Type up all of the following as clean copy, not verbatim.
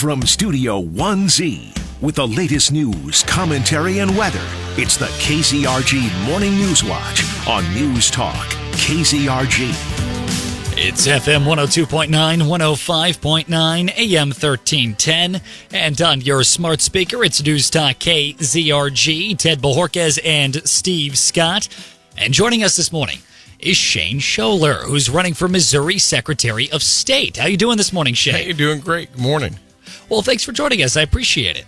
From Studio 1Z, with the latest news, commentary, and weather, it's the KZRG Morning News Watch on Newstalk, KZRG. It's FM 102.9, 105.9, AM 1310, and on your smart speaker, it's Newstalk KZRG, Ted Bojorquez and Steve Scott. And joining us this morning is Shane Schoeller, who's running for Missouri Secretary of State. How you doing this morning, Shane? Hey, doing great. Good morning. Well, thanks for joining us. I appreciate it.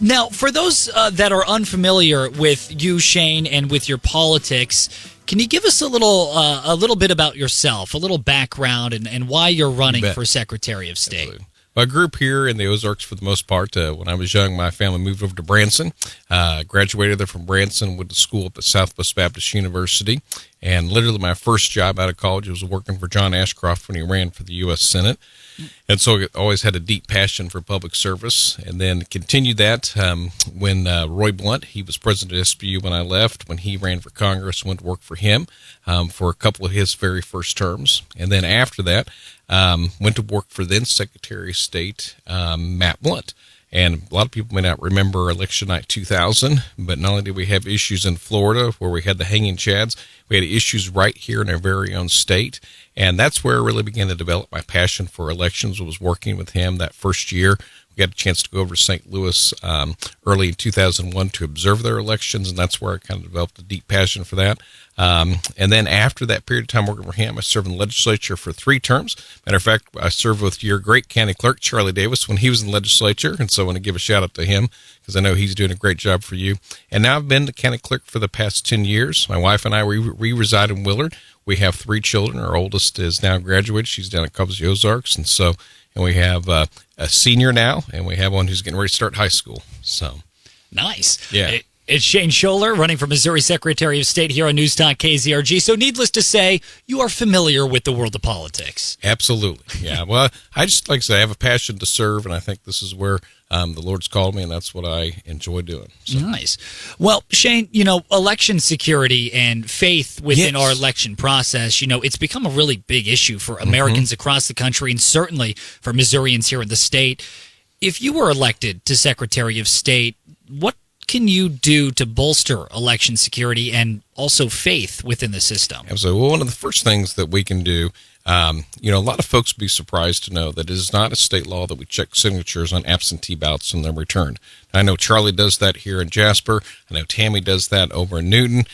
Now, for those that are unfamiliar with you, Shane, and with your politics, can you give us a little bit about yourself, a little background, and why you're running for Secretary of State? Absolutely. Well, I grew up here in the Ozarks for the most part. When I was young, my family moved over to Branson. Graduated there from Branson, went to school up at Southwest Baptist University. And literally my first job out of college was working for John Ashcroft when he ran for the U.S. Senate. And so I always had a deep passion for public service, and then continued that when Roy Blunt, he was president of SBU when I left. When he ran for Congress, went to work for him for a couple of his very first terms. And then after that, went to work for then Secretary of State Matt Blunt. And a lot of people may not remember election night 2000, but not only did we have issues in Florida where we had the hanging chads, we had issues right here in our very own state. And that's where I really began to develop my passion for elections, was working with him that first year. We got a chance to go over to St. Louis early in 2001 to observe their elections, and that's where I kind of developed a deep passion for that. And then after that period of time working for him, I served in the legislature for 3 terms. Matter of fact, I served with your great county clerk, Charlie Davis, when he was in the legislature, and so I want to give a shout out to him because I know he's doing a great job for you. And now I've been the county clerk for the past 10 years. My wife and I, we reside in Willard. We have 3 children. Our oldest is now graduated. She's down at Cubs Ozarks, and we have a senior now, and we have one who's getting ready to start high school. So nice. Yeah. It's Shane Schoeller, running for Missouri Secretary of State here on Newstalk KZRG. So needless to say, you are familiar with the world of politics. Absolutely. Yeah. Well, I just, like I said, I have a passion to serve, and I think this is where the Lord's called me, and that's what I enjoy doing. So. Nice. Well, Shane, election security and faith within our election process, it's become a really big issue for Americans across the country, and certainly for Missourians here in the state. If you were elected to Secretary of State, what can you do to bolster election security and also faith within the system? Absolutely. Well, one of the first things that we can do, a lot of folks would be surprised to know that it is not a state law that we check signatures on absentee ballots and they're returned. I know Charlie does that here in Jasper. I know Tammy does that over in Newton.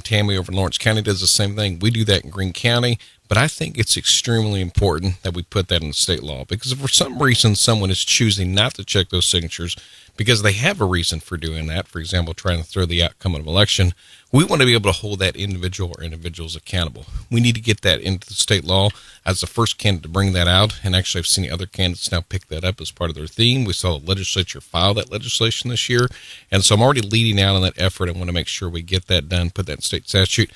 Tammy over in Lawrence County does the same thing. We do that in Greene County. But I think it's extremely important that we put that in the state law, because if for some reason someone is choosing not to check those signatures because they have a reason for doing that, for example, trying to throw the outcome of an election, we want to be able to hold that individual or individuals accountable. We need to get that into the state law. As the first candidate to bring that out, and actually I've seen other candidates now pick that up as part of their theme. We saw the legislature file that legislation this year, and so I'm already leading out on that effort. I want to make sure we get that done, put that in state statute.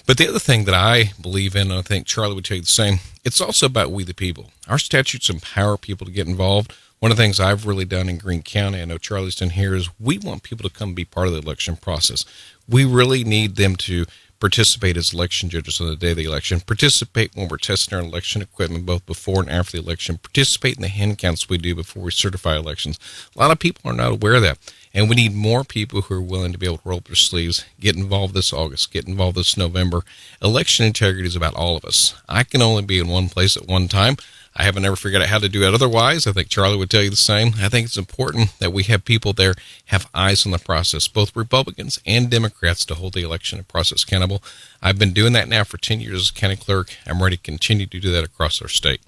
But the other thing that I believe in, and I think Charlie would tell you the same, it's also about we the people. Our statutes empower people to get involved. One of the things I've really done in Greene County, I know Charlie's done here, is we want people to come be part of the election process. We really need them to participate as election judges on the day of the election, participate when we're testing our election equipment, both before and after the election, participate in the hand counts we do before we certify elections. A lot of people are not aware of that. And we need more people who are willing to be able to roll up their sleeves, get involved this August, get involved this November. Election integrity is about all of us. I can only be in one place at one time. I haven't ever figured out how to do it otherwise. I think Charlie would tell you the same. I think it's important that we have people there have eyes on the process, both Republicans and Democrats, to hold the election process accountable. I've been doing that now for 10 years as county clerk. I'm ready to continue to do that across our state.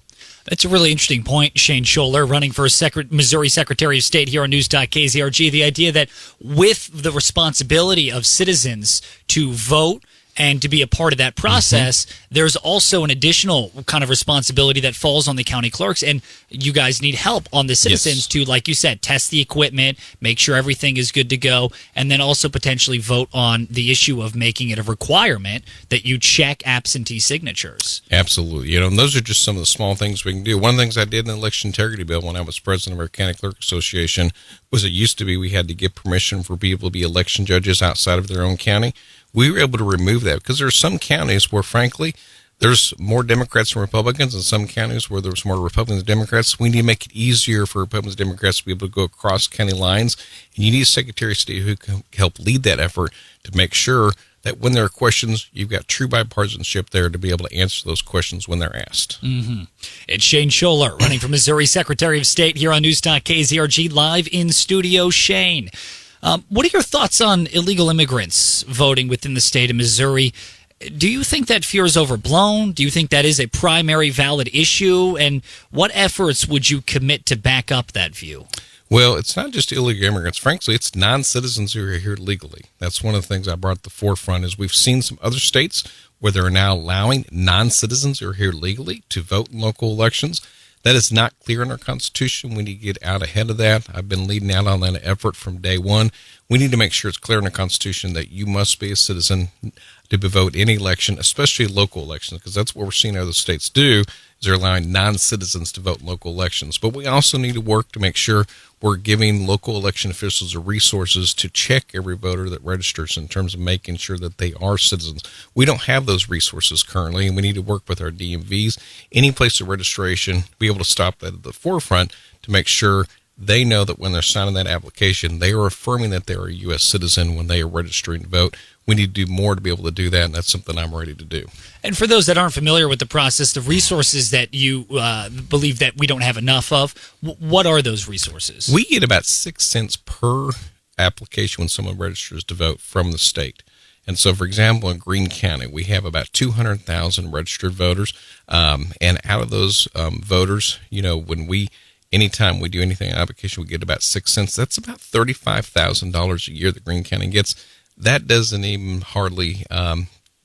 That's a really interesting point, Shane Schoeller, running for Missouri Secretary of State here on Newstalk KZRG. The idea that with the responsibility of citizens to vote and to be a part of that process, there's also an additional kind of responsibility that falls on the county clerks, and you guys need help on the citizens to, like you said, test the equipment, make sure everything is good to go, and then also potentially vote on the issue of making it a requirement that you check absentee signatures. Absolutely. And those are just some of the small things we can do. One of the things I did in the election integrity bill when I was president of our county clerk association was it used to be we had to get permission for people to be election judges outside of their own county. We were able to remove that because there are some counties where, frankly, There's more Democrats than Republicans in some counties where there's more Republicans than Democrats. We need to make it easier for Republicans and Democrats to be able to go across county lines. And you need a Secretary of State who can help lead that effort to make sure that when there are questions, you've got true bipartisanship there to be able to answer those questions when they're asked. Mm-hmm. It's Shane Schoeller, running for Missouri Secretary of State here on Newstalk KZRG, live in studio. Shane, what are your thoughts on illegal immigrants voting within the state of Missouri? Do you think that fear is overblown? Do you think that is a primary valid issue? And what efforts would you commit to back up that view? Well, it's not just illegal immigrants. Frankly, it's non-citizens who are here legally. That's one of the things I brought to the forefront is we've seen some other states where they're now allowing non-citizens who are here legally to vote in local elections. That is not clear in our Constitution. We need to get out ahead of that. I've been leading out on that effort from day one. We need to make sure it's clear in the Constitution that you must be a citizen to vote any election, especially local elections, because that's what we're seeing other states do, is they're allowing non-citizens to vote in local elections. But we also need to work to make sure we're giving local election officials the resources to check every voter that registers in terms of making sure that they are citizens. We don't have those resources currently, and we need to work with our DMVs, any place of registration, be able to stop that at the forefront to make sure they know that when they're signing that application, they are affirming that they are a U.S. citizen when they are registering to vote. We need to do more to be able to do that, and that's something I'm ready to do. And for those that aren't familiar with the process, the resources that you believe that we don't have enough of, what are those resources? We get about 6 cents per application when someone registers to vote from the state. And so, for example, in Greene County, we have about 200,000 registered voters. And out of those voters, anytime we do anything on application, we get about 6 cents. That's about $35,000 a year that Greene County gets. That doesn't even hardly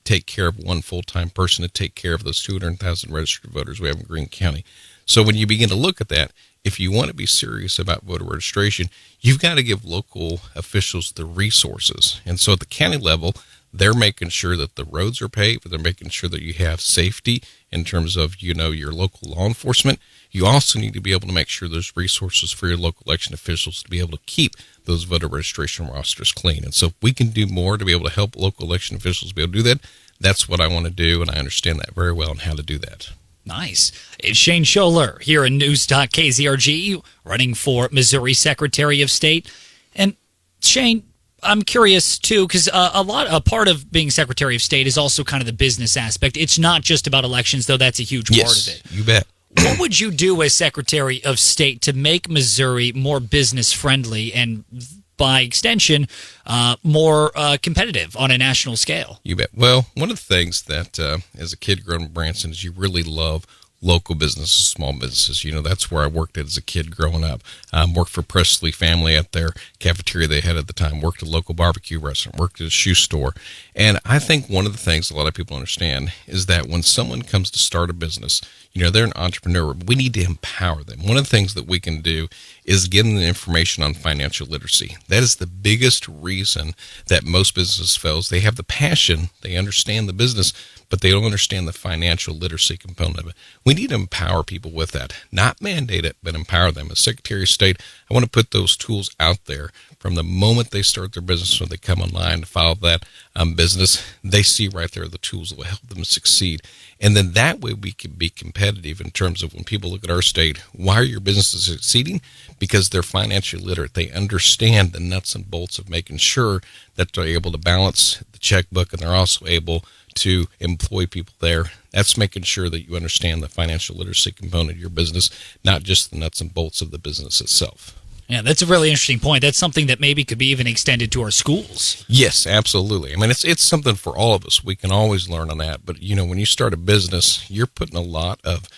take care of one full-time person to take care of those 200,000 registered voters we have in Greene County. So when you begin to look at that, if you want to be serious about voter registration, you've got to give local officials the resources. And so at the county level, they're making sure that the roads are paved. They're making sure that you have safety in terms of, your local law enforcement. You also need to be able to make sure there's resources for your local election officials to be able to keep those voter registration rosters clean. And so if we can do more to be able to help local election officials be able to do that, that's what I want to do, and I understand that very well and how to do that. Nice. It's Shane Schoeller here in Newstalk KZRG, running for Missouri Secretary of State. And Shane, I'm curious too, because a part of being Secretary of State is also kind of the business aspect. It's not just about elections, though that's a huge part of it. You bet. What would you do as Secretary of State to make Missouri more business friendly and, by extension, more competitive on a national scale? You bet. Well, one of the things that as a kid growing up in Branson is you really love local businesses, small businesses. That's where I worked at as a kid growing up. Worked for Presley family at their cafeteria they had at the time, worked at a local barbecue restaurant, worked at a shoe store. And I think one of the things a lot of people understand is that when someone comes to start a business, they're an entrepreneur, but we need to empower them. One of the things that we can do is give them the information on financial literacy. That is the biggest reason that most businesses fail. They have the passion, they understand the business, but they don't understand the financial literacy component of it. We need to empower people with that, not mandate it, but empower them. As Secretary of State, I want to put those tools out there from the moment they start their business, when they come online to follow that business. They see right there the tools that will help them succeed. And then that way we can be competitive in terms of when people look at our state, why are your businesses succeeding? Because they're financially literate. They understand the nuts and bolts of making sure that they're able to balance the checkbook, and they're also able to employ people there. That's making sure that you understand the financial literacy component of your business, not just the nuts and bolts of the business itself. Yeah, that's a really interesting point. That's something that maybe could be even extended to our schools. Yes, absolutely. I mean, it's something for all of us. We can always learn on that. But, when you start a business, you're putting a lot of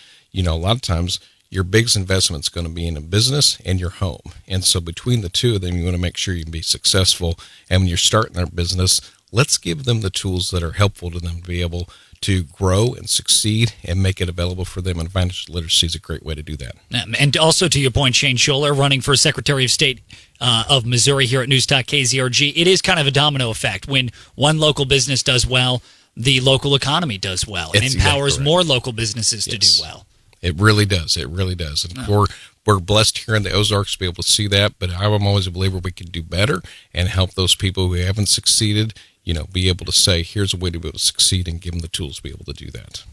times your biggest investment is going to be in a business and your home. And so between the two of them, you want to make sure you can be successful. And when you're starting their business, let's give them the tools that are helpful to them to be able to grow and succeed and make it available for them. And financial literacy is a great way to do that. And also, to your point, Shane Schoeller, running for Secretary of State of Missouri here at Newstalk KZRG, it is kind of a domino effect. When one local business does well, the local economy does well and empowers more local businesses to do well. It really does. It really does. And we're blessed here in the Ozarks to be able to see that, but I'm always a believer we can do better and help those people who haven't succeeded, be able to say, here's a way to be able to succeed and give them the tools to be able to do that.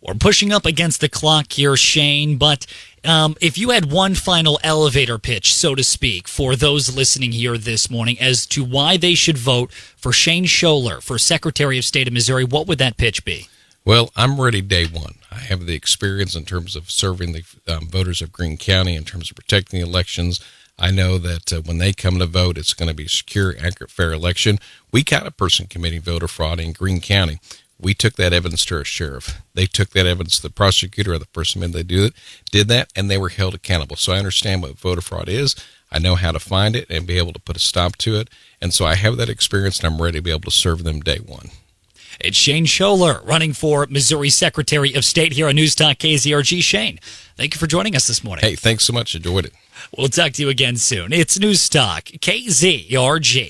We're pushing up against the clock here, Shane, but if you had one final elevator pitch, so to speak, for those listening here this morning as to why they should vote for Shane Schoeller for Secretary of State of Missouri, what would that pitch be? Well, I'm ready day one. I have the experience in terms of serving the voters of Greene County, in terms of protecting the elections. I know that when they come to vote, it's going to be a secure, accurate, fair election. We caught a person committing voter fraud in Greene County. We took that evidence to our sheriff. They took that evidence to the prosecutor or the person that did that, and they were held accountable. So I understand what voter fraud is. I know how to find it and be able to put a stop to it. And so I have that experience, and I'm ready to be able to serve them day one. It's Shane Schoeller running for Missouri Secretary of State here on Newstalk KZRG. Shane, thank you for joining us this morning. Hey, thanks so much. Enjoyed it. We'll talk to you again soon. It's Newstalk KZRG.